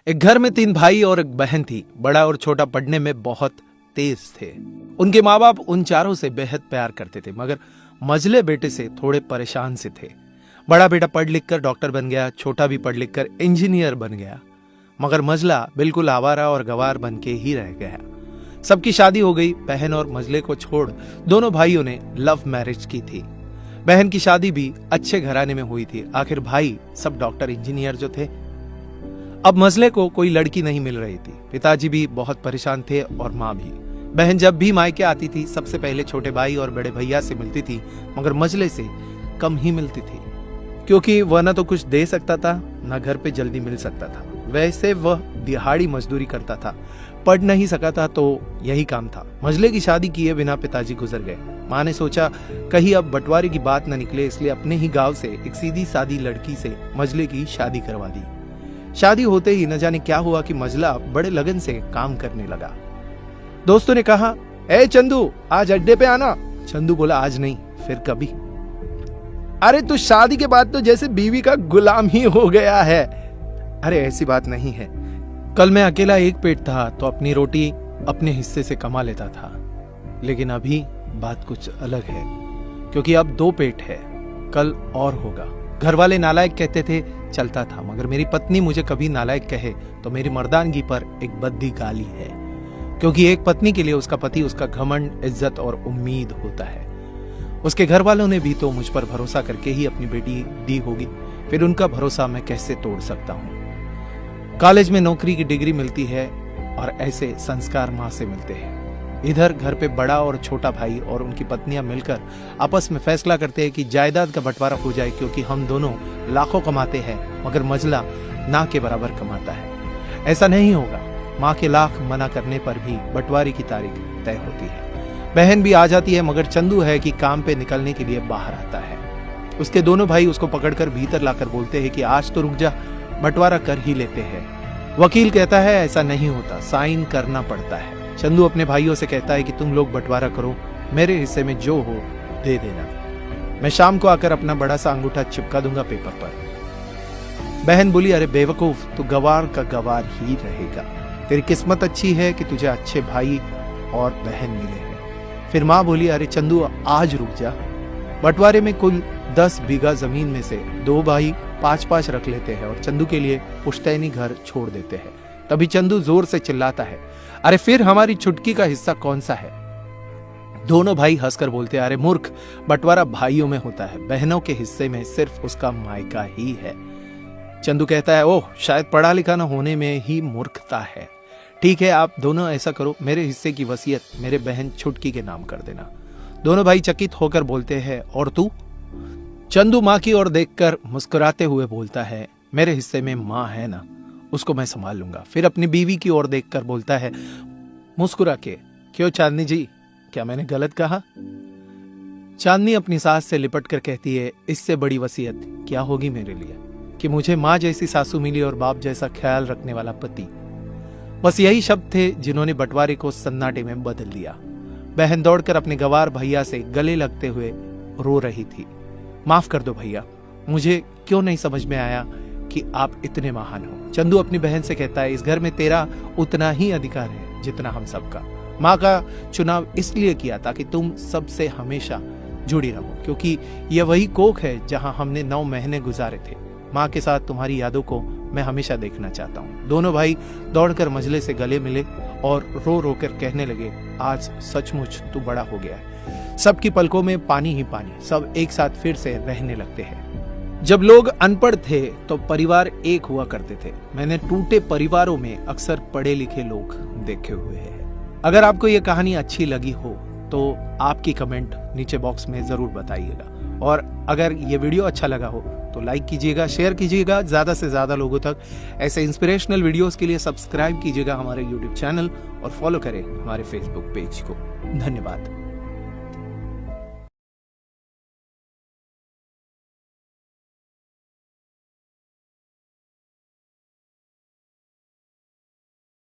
एक घर में 3 भाई और एक बहन थी। बड़ा और छोटा पढ़ने में बहुत तेज थे। उनके माँ बाप उन चारों से बेहद प्यार करते थे, मगर मझले बेटे से थोड़े परेशान से थे। बड़ा बेटा पढ़ लिख कर डॉक्टर बन गया, छोटा भी पढ़ लिख कर इंजीनियर बन गया, मगर मझला बिल्कुल आवारा और गवार बन के ही रह गया। सबकी शादी हो गई। बहन और मझले को छोड़ दोनों भाइयों ने लव मैरिज की थी। बहन की शादी भी अच्छे घराने में हुई थी। आखिर भाई सब डॉक्टर इंजीनियर जो थे। अब मझले को कोई लड़की नहीं मिल रही थी। पिताजी भी बहुत परेशान थे और माँ भी। बहन जब भी मायके आती थी सबसे पहले छोटे भाई और बड़े भैया से मिलती थी, मगर मझले से कम ही मिलती थी, क्योंकि वह न तो कुछ दे सकता था न घर पे जल्दी मिल सकता था। वैसे वह दिहाड़ी मजदूरी करता था, पढ़ नहीं सका था तो यही काम था। मझले की शादी किए बिना पिताजी गुजर गए। माँ ने सोचा कहीं अब बंटवारे की बात न निकले, इसलिए अपने ही गांव से एक सीधी सादी लड़की से मझले की शादी करवा दी। शादी होते ही न जाने क्या हुआ कि मझला बड़े लगन से काम करने लगा। दोस्तों ने कहा, ए चंदू आज अड्डे पे आना। चंदू बोला, आज नहीं, फिर कभी। अरे तू शादी के बाद तो जैसे बीवी का गुलाम ही हो गया है। अरे ऐसी बात नहीं है, कल मैं अकेला एक पेट था तो अपनी रोटी अपने हिस्से से कमा लेता था, लेकिन अभी बात कुछ अलग है, क्योंकि अब 2 पेट है, कल और होगा। घर वाले नालायक कहते थे, चलता था, मगर मेरी पत्नी मुझे कभी नालायक कहे तो मेरी मर्दानगी पर एक बद्दी गाली है, क्योंकि एक पत्नी के लिए उसका पति उसका घमंड, इज्जत और उम्मीद होता है। उसके घर वालों ने भी तो मुझ पर भरोसा करके ही अपनी बेटी दी होगी, फिर उनका भरोसा मैं कैसे तोड़ सकता हूँ। कॉलेज में नौकरी की डिग्री मिलती है और ऐसे संस्कार माँ से मिलते हैं। इधर घर पे बड़ा और छोटा भाई और उनकी पत्नियां मिलकर आपस में फैसला करते हैं कि जायदाद का बंटवारा हो जाए, क्योंकि हम दोनों लाखों कमाते हैं मगर मझला ना के बराबर कमाता है। ऐसा नहीं होगा। माँ के लाख मना करने पर भी बंटवारे की तारीख तय होती है। बहन भी आ जाती है, मगर चंदू है कि काम पे निकलने के लिए बाहर आता है। उसके दोनों भाई उसको पकड़कर भीतर लाकर बोलते हैं कि आज तो रुक जा, बंटवारा कर ही लेते हैं। वकील कहता है ऐसा नहीं होता, साइन करना पड़ता है। चंदू अपने भाइयों से कहता है कि तुम लोग बंटवारा करो, मेरे हिस्से में जो हो दे देना, मैं शाम को आकर अपना बड़ा सा अंगूठा चिपका दूंगा पेपर पर। बहन बोली, अरे बेवकूफ, तू गवार का गवार ही रहेगा। तेरी किस्मत अच्छी है कि तुझे अच्छे भाई और बहन मिले हैं। फिर माँ बोली, अरे चंदू आज रुक जा, बंटवारे में कुल 10 बीघा जमीन में से 2 भाई 5-5 रख लेते हैं और चंदू के लिए पुश्तैनी घर छोड़ देते हैं। तभी चंदू जोर से चिल्लाता है, अरे फिर हमारी छुटकी का हिस्सा कौन सा है? दोनों भाई हंसकर बोलते हैं, अरे मूर्ख, बंटवारा भाइयों में होता है, बहनों के हिस्से में सिर्फ उसका मायका ही है। चंदू कहता है, ओह, शायद पढ़ा लिखा न होने में ही मूर्खता है। ठीक है, आप दोनों ऐसा करो, मेरे हिस्से की वसीयत मेरे बहन छुटकी के नाम कर देना। दोनों भाई चकित होकर बोलते हैं, और तू? चंदू माँ की ओर देखकर मुस्कुराते हुए बोलता है, मेरे हिस्से में माँ है ना, उसको मैं संभाल लूंगा। फिर अपनी बीवी की ओर देखकर बोलता है मुस्कुरा के, क्यों चांदनी जी, क्या मैंने गलत कहा? चांदनी अपनी सास से लिपट कर कहती है, इससे बड़ी वसीयत क्या होगी मेरे लिए कि मुझे माँ जैसी सासू मिली और बाप जैसा ख्याल रखने वाला पति। बस यही शब्द थे जिन्होंने बंटवारे को सन्नाटे में बदल दिया। बहन दौड़कर अपने गवार भैया से गले लगते हुए रो रही थी, माफ कर दो भैया, मुझे क्यों नहीं समझ में आया कि आप इतने महान हो। चंदू अपनी बहन से कहता है, इस घर में तेरा उतना ही अधिकार है जितना हम सबका। माँ का चुनाव इसलिए किया ताकि तुम सबसे हमेशा जुड़ी रहो, क्योंकि यह वही कोख है जहां हमने 9 महीने गुजारे थे। माँ के साथ तुम्हारी यादों को मैं हमेशा देखना चाहता हूँ। दोनों भाई दौड़कर मझले से गले मिले और रो रो कर कहने लगे, आज सचमुच तू बड़ा हो गया है। सबकी पलकों में पानी ही पानी, सब एक साथ फिर से रहने लगते हैं। जब लोग अनपढ़ थे तो परिवार एक हुआ करते थे। मैंने टूटे परिवारों में अक्सर पढ़े लिखे लोग देखे हुए हैं। अगर आपको ये कहानी अच्छी लगी हो तो आपकी कमेंट नीचे बॉक्स में जरूर बताइएगा, और अगर ये वीडियो अच्छा लगा हो तो लाइक कीजिएगा, शेयर कीजिएगा ज्यादा से ज्यादा लोगों तक। ऐसे इंस्पिरेशनल वीडियोस के लिए सब्सक्राइब कीजिएगा हमारे YouTube चैनल और फॉलो करें हमारे Facebook पेज को। धन्यवाद।